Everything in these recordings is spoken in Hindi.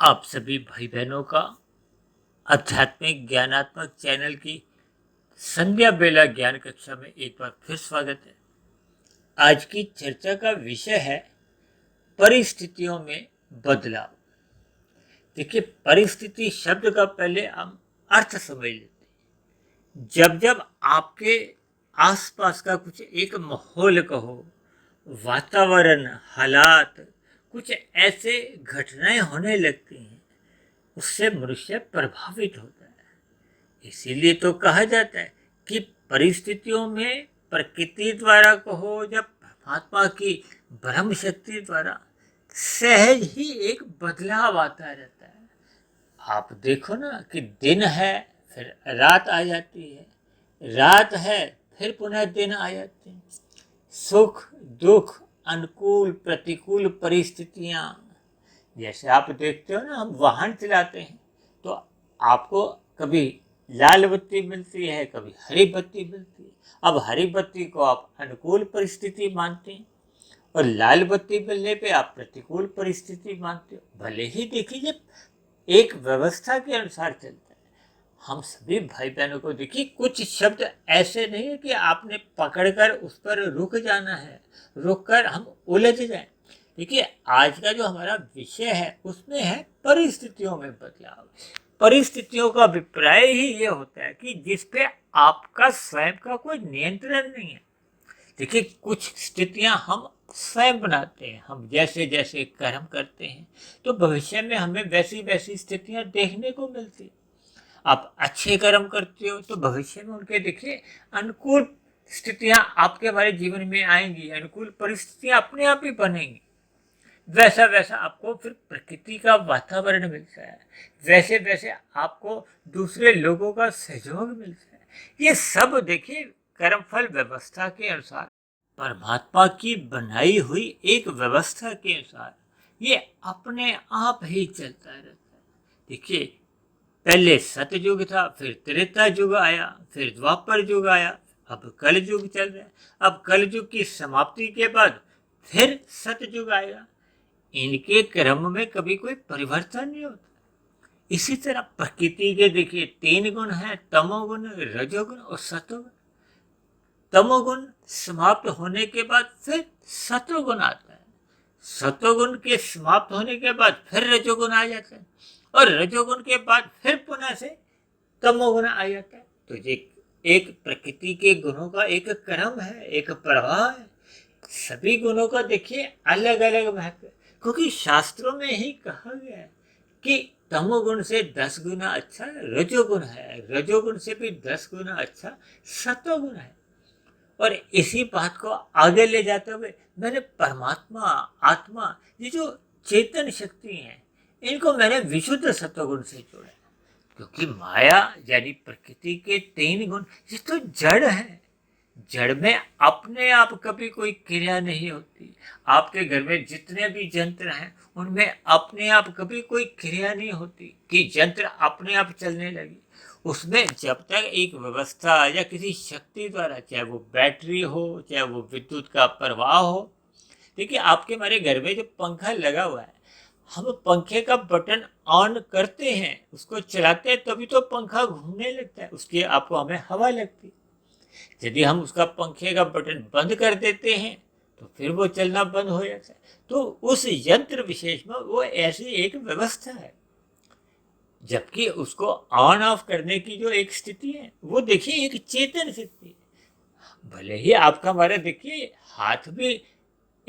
आप सभी भाई बहनों का आध्यात्मिक ज्ञानात्मक चैनल की संध्या बेला ज्ञान कक्षा में एक बार फिर स्वागत है। आज की चर्चा का विषय है परिस्थितियों में बदलाव। देखिए, परिस्थिति शब्द का पहले हम अर्थ समझ लेते हैं। जब जब आपके आसपास का कुछ एक माहौल कहो, वातावरण, हालात, कुछ ऐसे घटनाएं होने लगती हैं, उससे मनुष्य प्रभावित होता है। इसीलिए तो कहा जाता है कि परिस्थितियों में प्रकृति द्वारा कहो या परमात्मा की ब्रह्म शक्ति द्वारा सहज ही एक बदलाव आता रहता है। आप देखो ना कि दिन है फिर रात आ जाती है, रात है फिर पुनः दिन आ जाते हैं। सुख दुख, अनुकूल प्रतिकूल परिस्थितियां, जैसे आप देखते हो ना, हम वाहन चलाते हैं तो आपको कभी लाल बत्ती मिलती है, कभी हरी बत्ती मिलती है। अब हरी बत्ती को आप अनुकूल परिस्थिति मानते हैं और लाल बत्ती मिलने पे आप प्रतिकूल परिस्थिति मानते हो। भले ही देखिए, एक व्यवस्था के अनुसार चलता है। हम सभी भाई बहनों को देखिए, कुछ शब्द ऐसे नहीं है कि आपने पकड़कर उस पर रुक जाना है, रुक कर हम उलझ जाएं। देखिए, आज का जो हमारा विषय है उसमें है परिस्थितियों में बदलाव। परिस्थितियों का अभिप्राय ही ये होता है कि जिस पे आपका स्वयं का कोई नियंत्रण नहीं है। देखिए, कुछ स्थितियां हम स्वयं बनाते हैं। हम जैसे जैसे कर्म करते हैं तो भविष्य में हमें वैसी वैसी स्थितियां देखने को मिलती। आप अच्छे कर्म करते हो तो भविष्य में उनके देखिए अनुकूल स्थितियां आपके हमारे जीवन में आएंगी, अनुकूल परिस्थितियां अपने आप ही बनेंगी। वैसा वैसा आपको फिर प्रकृति का वातावरण मिलता है, वैसे वैसे आपको दूसरे लोगों का सहयोग मिलता है। ये सब देखिए कर्मफल व्यवस्था के अनुसार, परमात्मा की बनाई हुई एक व्यवस्था के अनुसार ये अपने आप ही चलता रहता है। देखिए, पहले सतयुग था, फिर त्रेता युग आया, फिर द्वापर युग आया, अब कल युग चल रहा है। अब कल युग की समाप्ति के बाद फिर सतयुग आएगा। इनके क्रम में कभी कोई परिवर्तन नहीं होता। इसी तरह प्रकृति के देखिए तीन गुण हैं, तमोगुण, रजोगुण और सतोगुण। तमोगुण समाप्त होने के बाद फिर सतोगुण आता है, सतोगुण के समाप्त होने के बाद फिर रजोगुण आ जाता है और रजोगुण के बाद फिर पुनः से तमोगुण आ जाता है। तो ये एक प्रकृति के गुणों का एक क्रम है, एक प्रवाह है। सभी गुणों का देखिए अलग अलग महत्व है, क्योंकि शास्त्रों में ही कहा गया है कि तमोगुण से 10 गुना अच्छा रजोगुण है, रजोगुण से भी 10 गुना अच्छा सतोगुण है। और इसी बात को आगे ले जाते हुए मैंने परमात्मा, आत्मा, ये जो चेतन शक्ति है, इनको मैंने विशुद्ध सत्वगुण से जोड़ा, क्योंकि माया यानी प्रकृति के तीन गुण ये तो जड़ है। जड़ में अपने आप कभी कोई क्रिया नहीं होती। आपके घर में जितने भी यंत्र हैं उनमें अपने आप कभी कोई क्रिया नहीं होती कि यंत्र अपने आप चलने लगी। उसमें जब तक एक व्यवस्था या किसी शक्ति द्वारा, चाहे वो बैटरी हो, चाहे वो विद्युत का प्रवाह हो। देखिए, आपके हमारे घर में जो पंखा लगा हुआ है, हम पंखे का बटन ऑन करते हैं, उसको चलाते हैं, तभी तो पंखा घूमने लगता है, उसकी आपको हमें हवा लगती है। यदि हम उसका पंखे का बटन बंद कर देते हैं तो फिर वो चलना बंद हो जाता है। तो उस यंत्र विशेष में वो ऐसी एक व्यवस्था है, जबकि उसको ऑन ऑफ करने की जो एक स्थिति है वो देखिए एक चेतन शक्ति है। भले ही आपका हमारा देखिए हाथ भी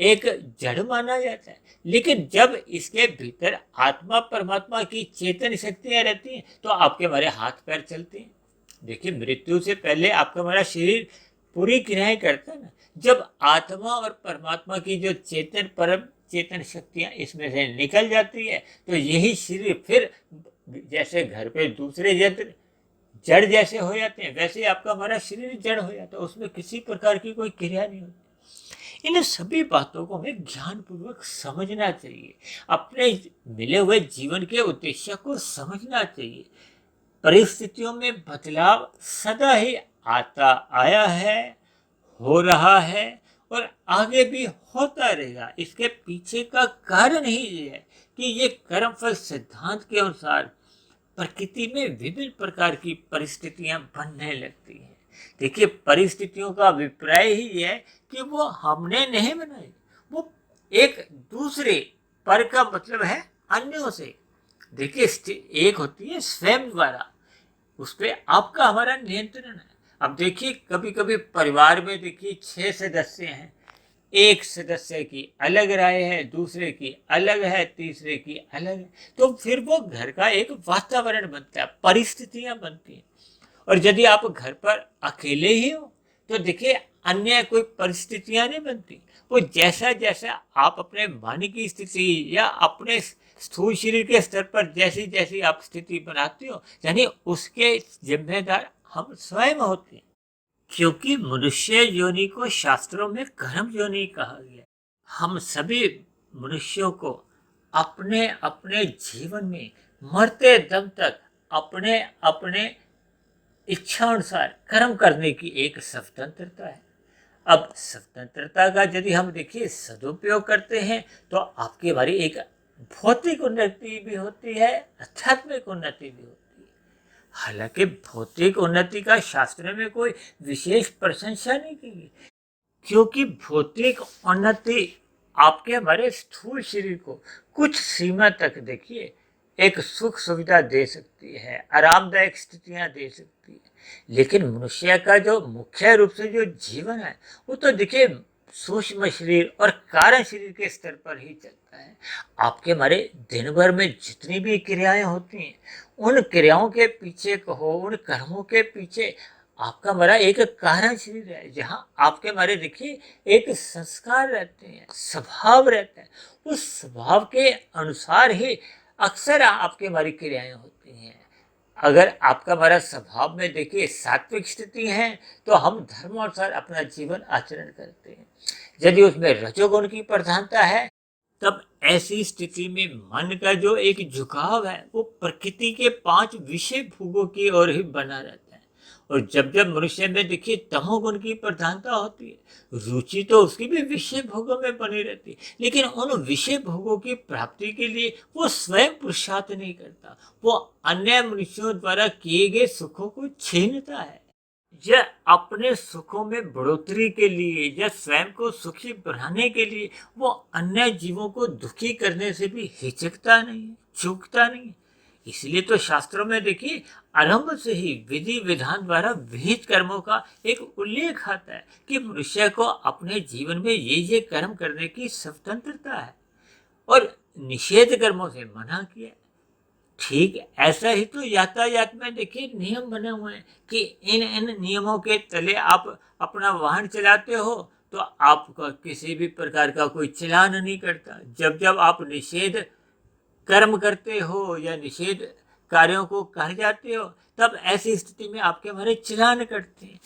एक जड़ माना जाता है, लेकिन जब इसके भीतर आत्मा परमात्मा की चेतन शक्तियां रहती हैं तो आपके हमारे हाथ पैर चलते हैं। देखिए, मृत्यु से पहले आपका हमारा शरीर पूरी क्रियाएं करता है ना। जब आत्मा और परमात्मा की जो चेतन परम चेतन शक्तियां इसमें से निकल जाती है तो यही शरीर फिर जैसे घर पे दूसरे यंत्र जड़ जैसे हो जाते हैं, वैसे आपका हमारा शरीर जड़ हो जाता है, उसमें किसी प्रकार की कोई क्रिया नहीं होती। इन सभी बातों को हमें ज्ञान पूर्वक समझना चाहिए, अपने मिले हुए जीवन के उद्देश्य को समझना चाहिए। परिस्थितियों में बदलाव सदा ही आता आया है, हो रहा है और आगे भी होता रहेगा। इसके पीछे का कारण ही ये है कि ये कर्मफल सिद्धांत के अनुसार प्रकृति में विभिन्न प्रकार की परिस्थितियां बनने लगती हैं। देखिए, परिस्थितियों का अभिप्राय ही है कि वो हमने नहीं बनाई, वो एक दूसरे पर का मतलब है अन्यों से। देखिए, एक होती है स्वयं द्वारा, उस पर आपका हमारा नियंत्रण है। अब देखिए, कभी कभी परिवार में देखिए 6 सदस्य हैं, एक सदस्य की अलग राय है, दूसरे की अलग है, तीसरे की अलग है, तो फिर वो घर का एक वातावरण बनता है, परिस्थितियां बनती हैं। और यदि आप घर पर अकेले ही हो तो देखिए अन्य कोई परिस्थितियां नहीं बनती। वो जैसा जैसा आप अपने मन की स्थिति या अपने स्थूल शरीर के स्तर पर जैसी जैसी आप स्थिति बनाते हो, यानी उसके जिम्मेदार हम स्वयं होते हैं। क्योंकि मनुष्य योनि को शास्त्रों में कर्म योनि कहा गया। हम सभी मनुष्यों को अपने अपने जीवन में मरते दम तक अपने अपने इच्छा अनुसार कर्म करने की एक स्वतंत्रता है। अब स्वतंत्रता का यदि हम देखिए सदुपयोग करते हैं तो आपकी हमारी एक भौतिक उन्नति भी होती है, आध्यात्मिक उन्नति भी होती है। हालांकि भौतिक उन्नति का शास्त्र में कोई विशेष प्रशंसा नहीं की गई, क्योंकि भौतिक उन्नति आपके हमारे स्थूल शरीर को कुछ सीमा तक देखिए एक सुख सुविधा दे सकती है, आरामदायक स्थितियां दे सकती है। लेकिन मनुष्य का जो मुख्य रूप से जो जीवन है वो तो देखिए सूक्ष्म शरीर और कारण शरीर के स्तर पर ही चलता है। आपके हमारे दिन भर में जितनी भी क्रियाएं होती हैं, उन क्रियाओं के पीछे कहो, उन कर्मों के पीछे आपका हमारा एक कारण शरीर है, जहाँ आपके हमारे देखिए एक संस्कार रहते हैं, स्वभाव रहता है। उस स्वभाव के अनुसार ही अक्सर आपके हमारी क्रियाएं होती हैं। अगर आपका हमारा स्वभाव में देखिए सात्विक स्थिति है तो हम धर्मानुसार अपना जीवन आचरण करते हैं। यदि उसमें रजोगुण की प्रधानता है तब ऐसी स्थिति में मन का जो एक झुकाव है वो प्रकृति के 5 विषय भोगों की ओर ही बना रहता है। और जब जब मनुष्य में देखिए तमोगुण की प्रधानता होती है, रुचि तो उसकी भी विषय भोगों में बनी रहती है, लेकिन उन विषय भोगों की प्राप्ति के लिए वो स्वयं पुरुषार्थ नहीं करता, वो अन्य मनुष्यों द्वारा किए गए सुखों को छीनता है। यह अपने सुखों में बढ़ोतरी के लिए या स्वयं को सुखी बनाने के लिए वो अन्य जीवों को दुखी करने से भी हिचकता नहीं है, चूकता नहीं है। इसलिए तो शास्त्रों में देखिए आरंभ से ही विधि विधान द्वारा विहित कर्मों का एक उल्लेख आता है कि मनुष्य को अपने जीवन में ये कर्म करने की स्वतंत्रता है और निषेध कर्मों से मना किया है। ठीक ऐसा ही तो यातायात में देखिए नियम बने हुए हैं कि इन इन नियमों के तले आप अपना वाहन चलाते हो तो आपका किसी भी प्रकार का कोई चालान नहीं करता। जब जब आप निषेध कर्म करते हो या निषेध कार्यों को कर जाते हो तब ऐसी स्थिति में आपके हमारे चालान कटते हैं।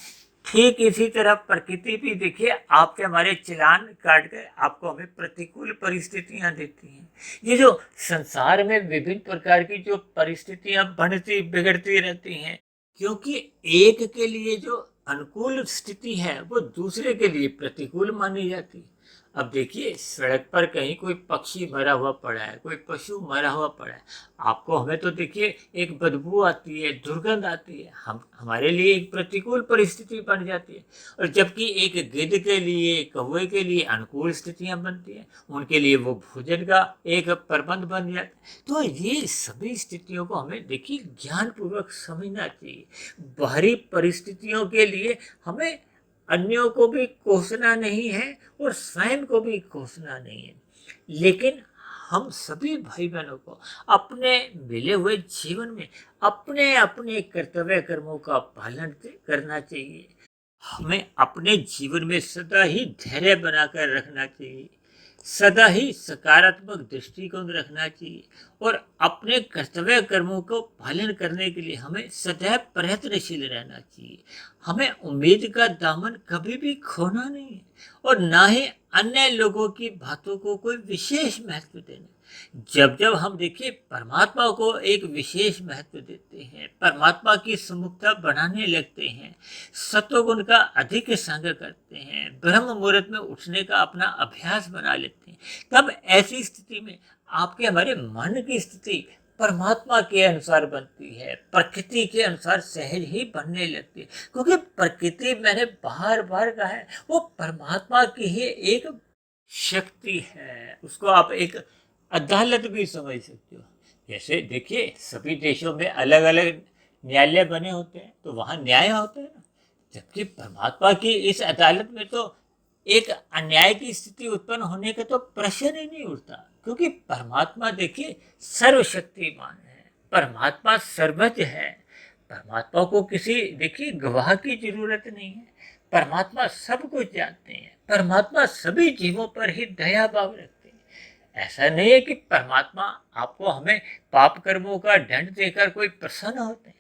ठीक इसी तरह प्रकृति भी देखिए आपके हमारे चालान काट कर आपको हमें प्रतिकूल परिस्थितियां देती हैं। ये जो संसार में विभिन्न प्रकार की जो परिस्थितियां बनती बिगड़ती रहती हैं, क्योंकि एक के लिए जो अनुकूल स्थिति है वो दूसरे के लिए प्रतिकूल मानी जाती है। अब देखिए सड़क पर कहीं कोई पक्षी मरा हुआ पड़ा है, कोई पशु मरा हुआ पड़ा है, आपको हमें तो देखिए एक बदबू आती है, दुर्गंध आती है, हम हमारे लिए एक प्रतिकूल परिस्थिति बन जाती है। और जबकि एक गिद्ध के लिए, कौवे के लिए अनुकूल स्थितियां बनती हैं, उनके लिए वो भोजन का एक प्रबंध बन जाता है। तो ये सभी स्थितियों को हमें देखिए ज्ञानपूर्वक समझना चाहिए। बाहरी परिस्थितियों के लिए हमें अन्यों को भी कोसना नहीं है और स्वयं को भी कोसना नहीं है, लेकिन हम सभी भाई बहनों को अपने मिले हुए जीवन में अपने अपने कर्तव्य कर्मों का पालन करना चाहिए। हमें अपने जीवन में सदा ही धैर्य बनाकर रखना चाहिए, सदा ही सकारात्मक दृष्टिकोण रखना चाहिए और अपने कर्तव्य कर्मों को पालन करने के लिए हमें सदैव प्रयत्नशील रहना चाहिए। हमें उम्मीद का दामन कभी भी खोना नहीं है और ना ही अन्य लोगों की बातों को कोई विशेष महत्व देना। जब जब हम देखिए परमात्मा को एक विशेष महत्व देते हैं, परमात्मा की सम्मुखता बनाने लगते हैं, सत्वगुण का अधिक संग करते हैं, ब्रह्म मुहूर्त में उठने का अपना अभ्यास बना लेते हैं, तब ऐसी स्थिति में आपके हमारे मन की स्थिति परमात्मा के अनुसार बनती है, प्रकृति के अनुसार सहज ही बनने लगती है। क्योंकि प्रकृति, मैंने बार बार कहा है, वो परमात्मा की ही एक शक्ति है। उसको आप एक अदालत भी समझ सकते हो। जैसे देखिए, सभी देशों में अलग अलग न्यायालय बने होते हैं, तो वहाँ न्याय होता है ना। जबकि परमात्मा की इस अदालत में तो एक अन्याय की स्थिति उत्पन्न होने का तो प्रश्न ही नहीं उठता। क्योंकि परमात्मा देखिए सर्वशक्तिमान है, परमात्मा सर्वज्ञ है। परमात्मा को किसी देखिए गवाह की जरूरत नहीं है। परमात्मा सब कुछ जानते हैं। परमात्मा सभी जीवों पर ही दया भाव रखते हैं। ऐसा नहीं है कि परमात्मा आपको हमें पाप कर्मों का दंड देकर कोई प्रसन्न होते हैं।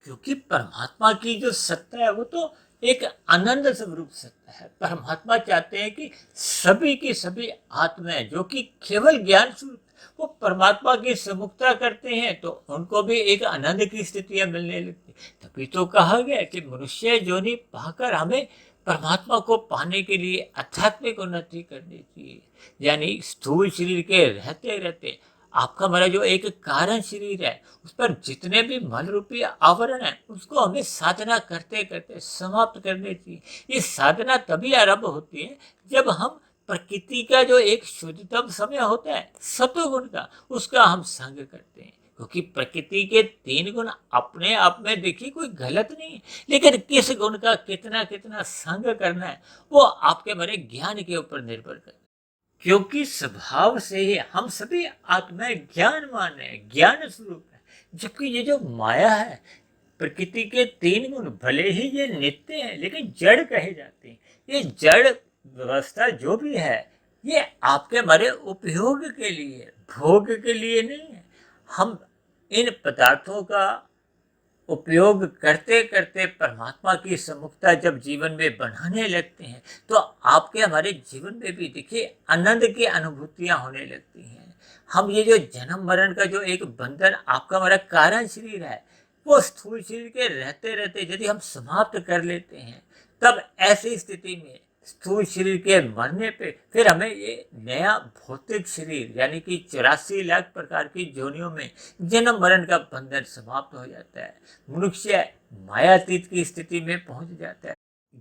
क्योंकि परमात्मा की जो सत्ता है वो तो एक आनंद स्वरूप सत्ता है। परमात्मा चाहते हैं कि सभी की सभी आत्माएं जो कि केवल ज्ञान स्वरूप, वो परमात्मा की सम्मुखता करते हैं तो उनको भी एक आनंद की स्थितियां मिलने लगती। तभी तो कहा गया कि मनुष्य योनि पाकर हमें परमात्मा को पाने के लिए आध्यात्मिक उन्नति करनी चाहिए। यानी स्थूल शरीर के रहते रहते आपका हमारा जो एक कारण शरीर है, उस पर जितने भी मल रूपी आवरण है, उसको हमें साधना करते करते समाप्त करने चाहिए। ये साधना तभी आरंभ होती है जब हम प्रकृति का जो एक शुद्धतम समय होता है सतोगुण का, उसका हम संग करते हैं। क्योंकि प्रकृति के 3 गुण अपने आप में देखिए कोई गलत नहीं है, लेकिन किस गुण का कितना कितना संग करना है वो आपके हमारे ज्ञान के ऊपर निर्भर करता है। क्योंकि स्वभाव से ही हम सभी आत्माएं ज्ञानवान है, ज्ञान स्वरूप है। जबकि ये जो माया है, प्रकृति के 3 गुण भले ही ये नित्य है लेकिन जड़ कहे जाते हैं। ये जड़ व्यवस्था जो भी है ये आपके हमारे उपयोग के लिए, भोग के लिए नहीं है। हम इन पदार्थों का उपयोग करते करते परमात्मा की सम्मुखता जब जीवन में बनाने लगते हैं तो आपके हमारे जीवन में भी देखिए आनंद की अनुभूतियां होने लगती हैं। हम ये जो जन्म मरण का जो एक बंधन आपका हमारा कारण शरीर है, वो स्थूल शरीर के रहते रहते यदि हम समाप्त कर लेते हैं, तब ऐसी स्थिति में स्थूल शरीर के मरने पे फिर हमें ये नया भौतिक शरीर यानी कि 84 लाख प्रकार की योनियों में जन्म मरण का बंधन समाप्त हो जाता है। मनुष्य मायातीत की स्थिति में पहुंच जाता है,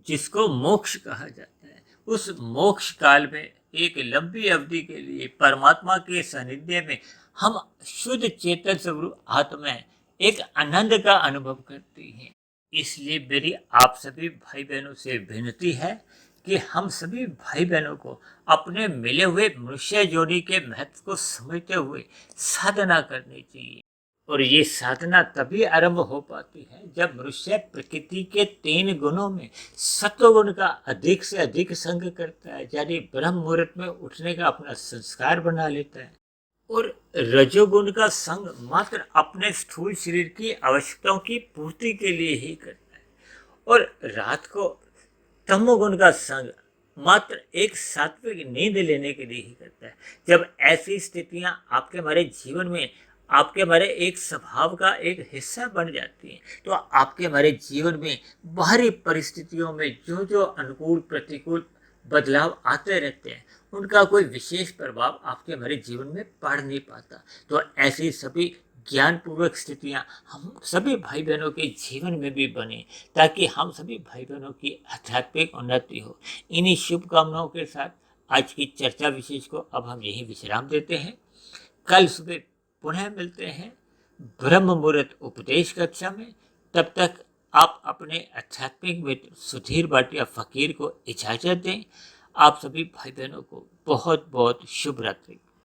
जिसको मोक्ष कहा जाता है। उस मोक्ष काल में एक लंबी अवधि के लिए परमात्मा के सानिध्य में हम शुद्ध चेतन स्वरूप आत्माएं एक आनंद का अनुभव करती हैं। इसलिए मेरी आप सभी भाई बहनों से विनती है कि हम सभी भाई बहनों को अपने मिले हुए मनुष्य योनि के महत्व को समझते हुए साधना करनी चाहिए। और ये साधना तभी आरंभ हो पाती है जब मनुष्य प्रकृति के 3 गुणों में सत्वगुण का अधिक से अधिक संग करता है, यानी ब्रह्म मुहूर्त में उठने का अपना संस्कार बना लेता है। और रजोगुण का संग मात्र अपने स्थूल शरीर की आवश्यकताओं की पूर्ति के लिए ही करता है। और रात को तमोगुण का संग मात्र एक सात्विक नींद लेने के लिए ही करता है। जब ऐसी स्थितियां आपके हमारे जीवन में आपके हमारे एक स्वभाव का एक हिस्सा बन जाती हैं, तो आपके हमारे जीवन में बाहरी परिस्थितियों में जो जो अनुकूल प्रतिकूल बदलाव आते रहते हैं, उनका कोई विशेष प्रभाव आपके हमारे जीवन में पड़ नहीं पाता। तो ऐसी सभी ज्ञानपूर्वक स्थितियां हम सभी भाई बहनों के जीवन में भी बने, ताकि हम सभी भाई बहनों की आध्यात्मिक उन्नति हो। इन्हीं शुभकामनाओं के साथ आज की चर्चा विशेष को अब हम यहीं विश्राम देते हैं। कल सुबह पुनः मिलते हैं ब्रह्म मुहूर्त उपदेश कक्षा में। तब तक आप अपने आध्यात्मिक मित्र सुधीर भाटिया फकीर को इजाजत दें। आप सभी भाई बहनों को बहुत बहुत शुभ रात्रि।